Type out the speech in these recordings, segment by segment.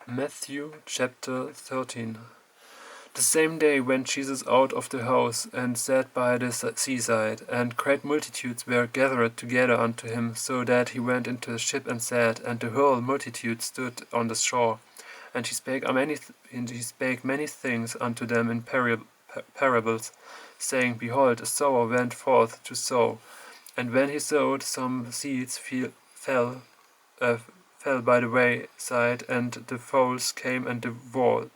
Matthew chapter 13. The same day went Jesus out of the house, and sat by the seaside, and great multitudes were gathered together unto him, so that he went into the ship and sat, and the whole multitude stood on the shore. And he spake many things unto them in parables, saying, Behold, a sower went forth to sow. And when he sowed, some seeds fell by the wayside, and the fowls came and devoured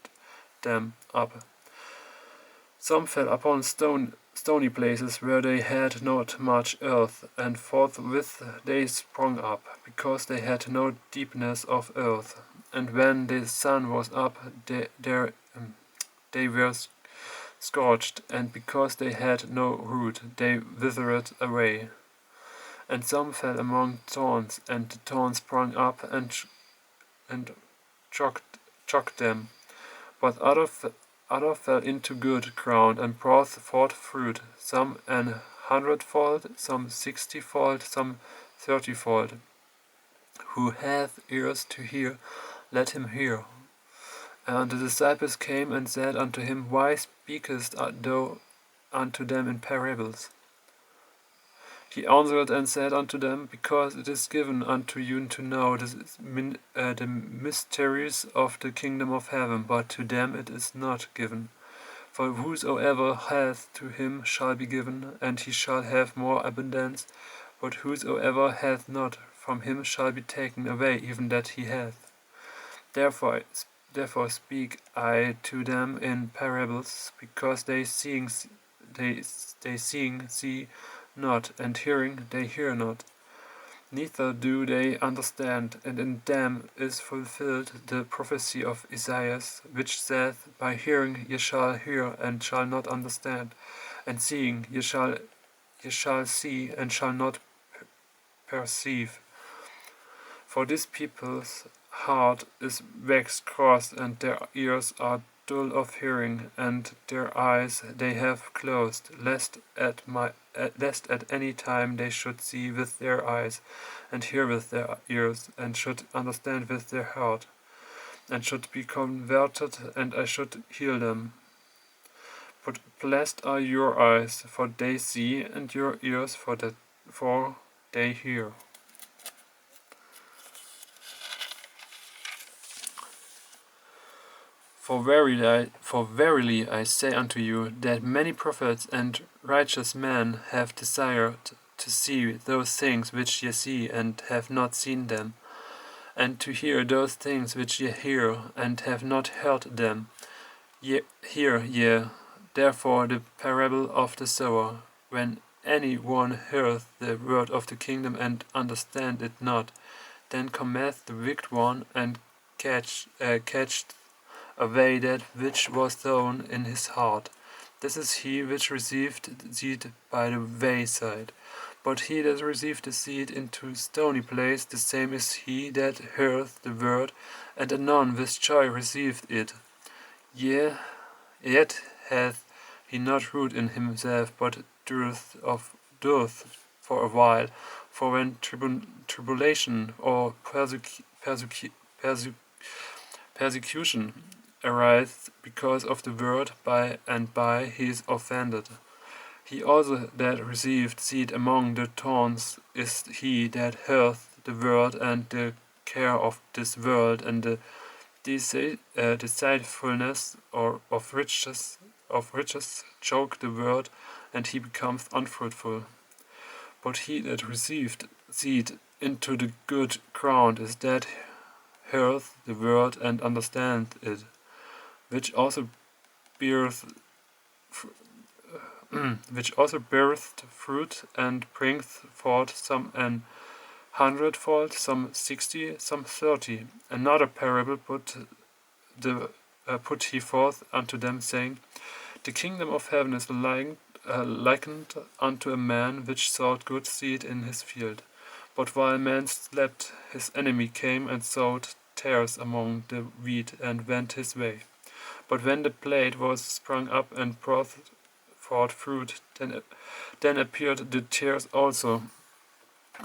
them up. Some fell upon stony places, where they had not much earth, and forthwith they sprung up, because they had no deepness of earth. And when the sun was up, they were scorched, and because they had no root, they withered away. And some fell among thorns, and the thorns sprung up and choked them. But other fell into good ground, and brought forth fruit, some 100-fold, some 60-fold, some 30-fold. Who hath ears to hear, let him hear. And the disciples came and said unto him, Why speakest thou unto them in parables? He answered and said unto them, Because it is given unto you to know the mysteries of the kingdom of heaven, but to them it is not given. For whosoever hath, to him shall be given, and he shall have more abundance. But whosoever hath not, from him shall be taken away even that he hath. Therefore speak I to them in parables, because they seeing see not, and hearing they hear not, neither do they understand. And in them is fulfilled the prophecy of Esaias, which saith, By hearing ye shall hear, and shall not understand, and seeing ye shall see, and shall not perceive. For this people's heart is waxed cross, and their ears are dull of hearing, and their eyes they have closed, lest at any time they should see with their eyes, and hear with their ears, and should understand with their heart, and should be converted, and I should heal them. But blessed are your eyes, for they see, and your ears, for they hear. For verily I say unto you, that many prophets and righteous men have desired to see those things which ye see, and have not seen them, and to hear those things which ye hear, and have not heard them. Hear ye therefore the parable of the sower. When any one heareth the word of the kingdom, and understand it not, then cometh the wicked one, and catcheth away that which was sown in his heart. This is he which received seed by the wayside. But he that received the seed into stony place, the same is he that heareth the word, and anon with joy receiveth it. Yet hath he not root in himself, but dureth for a while. For when tribulation or persecution ariseth because of the word, by and by he is offended. He also that received seed among the thorns is he that heareth the word, and the care of this world, and the deceitfulness of riches choke the word, and he becometh unfruitful. But he that received seed into the good ground is that heareth the word, and understandeth it, which also beareth fruit, and bringeth forth some 100-fold, some 60, some 30. Another parable put he forth unto them, saying, The kingdom of heaven is likened unto a man which sowed good seed in his field. But while man slept, his enemy came and sowed tares among the wheat, and went his way. But when the blade was sprung up and brought forth fruit, then appeared the tares also.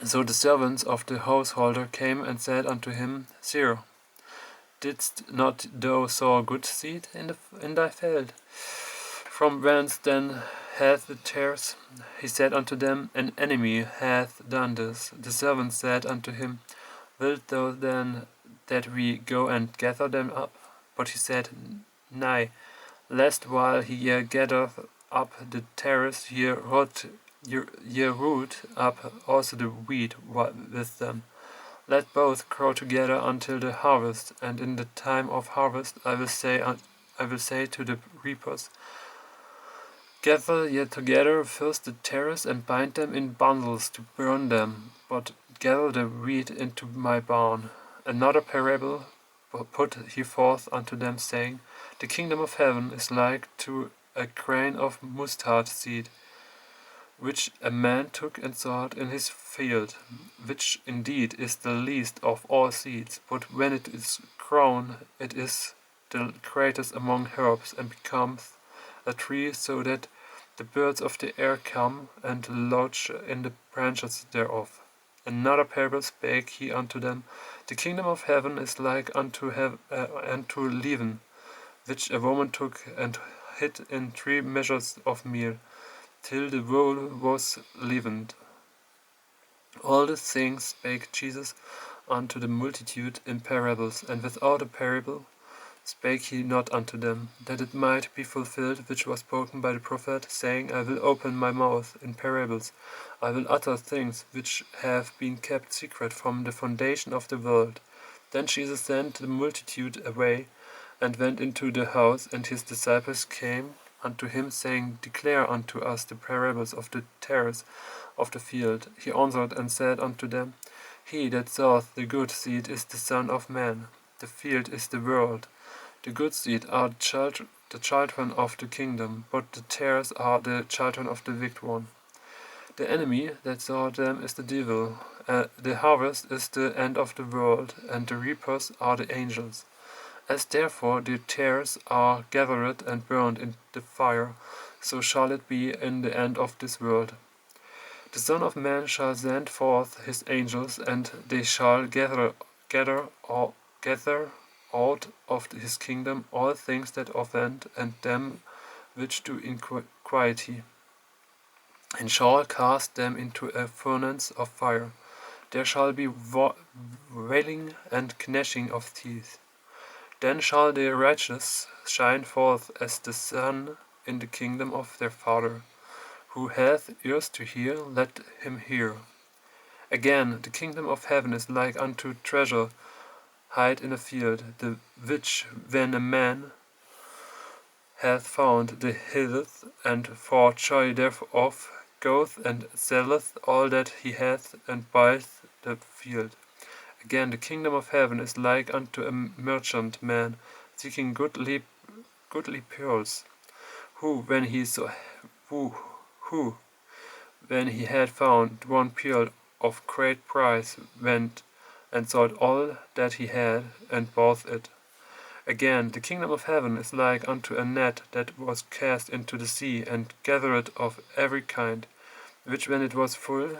So the servants of the householder came and said unto him, Sir, Didst not thou sow good seed in thy field? From whence then hath the tares? He said unto them, An enemy hath done this. The servant said unto him, Wilt thou then that we go and gather them up? But he said, Nay, lest while he gathereth up the tares, ye root up also the wheat with them. Let both grow together until the harvest, and in the time of harvest I will say to the reapers, Gather ye together first the tares, and bind them in bundles to burn them, but gather the wheat into my barn. Another parable put he forth unto them, saying, The kingdom of heaven is like to a grain of mustard seed, which a man took and sowed in his field, which indeed is the least of all seeds, but when it is grown, it is the greatest among herbs, and becomes a tree, so that the birds of the air come and lodge in the branches thereof. Another parable spake he unto them, The kingdom of heaven is like unto leaven, which a woman took and hid in 3 measures of meal, till the whole was leavened. All these things spake Jesus unto the multitude in parables, and without a parable spake he not unto them, that it might be fulfilled which was spoken by the prophet, saying, I will open my mouth in parables, I will utter things which have been kept secret from the foundation of the world. Then Jesus sent the multitude away, and went into the house, and his disciples came unto him, saying, Declare unto us the parables of the tares of the field. He answered and said unto them, He that soweth the good seed is the Son of Man. The field is the world. The good seed are the children of the kingdom, but the tares are the children of the wicked one. The enemy that sowed them is the devil. The harvest is the end of the world, and the reapers are the angels. As therefore the tares are gathered and burned in the fire, so shall it be in the end of this world. The Son of Man shall send forth his angels, and they shall gather out of his kingdom all things that offend, and them which do iniquity, and shall cast them into a furnace of fire. There shall be wailing and gnashing of teeth. Then shall the righteous shine forth as the sun in the kingdom of their Father. Who hath ears to hear, let him hear. Again, the kingdom of heaven is like unto treasure hid in a field, the which when a man hath found, the hideth, and for joy thereof goeth and selleth all that he hath, and buyeth the field. Again, the kingdom of heaven is like unto a merchant man seeking goodly pearls, who when he had found one pearl of great price, went and sold all that he had, and bought it. Again, the kingdom of heaven is like unto a net that was cast into the sea, and gathered of every kind, which when it was full,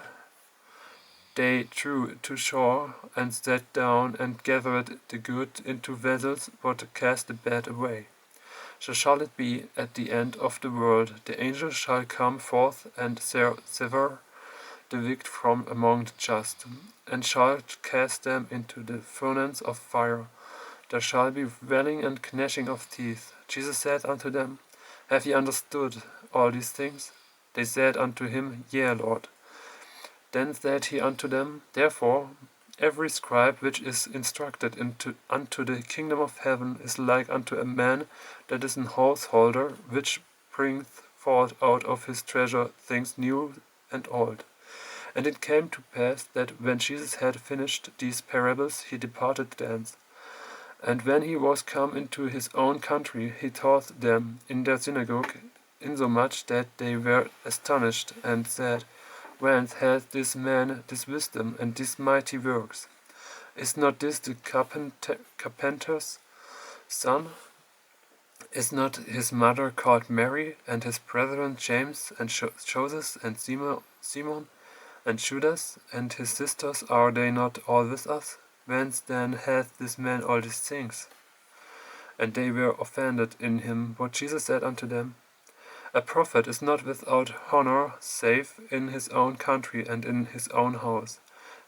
they drew to shore, and sat down, and gathered the good into vessels, but cast the bad away. So shall it be at the end of the world. The angels shall come forth, and sever the wicked from among the just, and shall cast them into the furnace of fire. There shall be wailing and gnashing of teeth. Jesus said unto them, Have ye understood all these things? They said unto him, Yea, Lord. Then said he unto them, Therefore every scribe which is instructed unto the kingdom of heaven is like unto a man that is an householder, which bringeth forth out of his treasure things new and old. And it came to pass that when Jesus had finished these parables, he departed thence. And when he was come into his own country, he taught them in their synagogue, insomuch that they were astonished, and said, Whence hath this man this wisdom and these mighty works? Is not this the carpenter's son? Is not his mother called Mary, and his brethren James, and Joseph, and Simon, and Judas, and his sisters, are they not all with us? Whence then hath this man all these things? And they were offended in him. But Jesus said unto them, A prophet is not without honor, save in his own country and in his own house.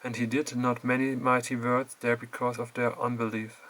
And he did not many mighty works there because of their unbelief.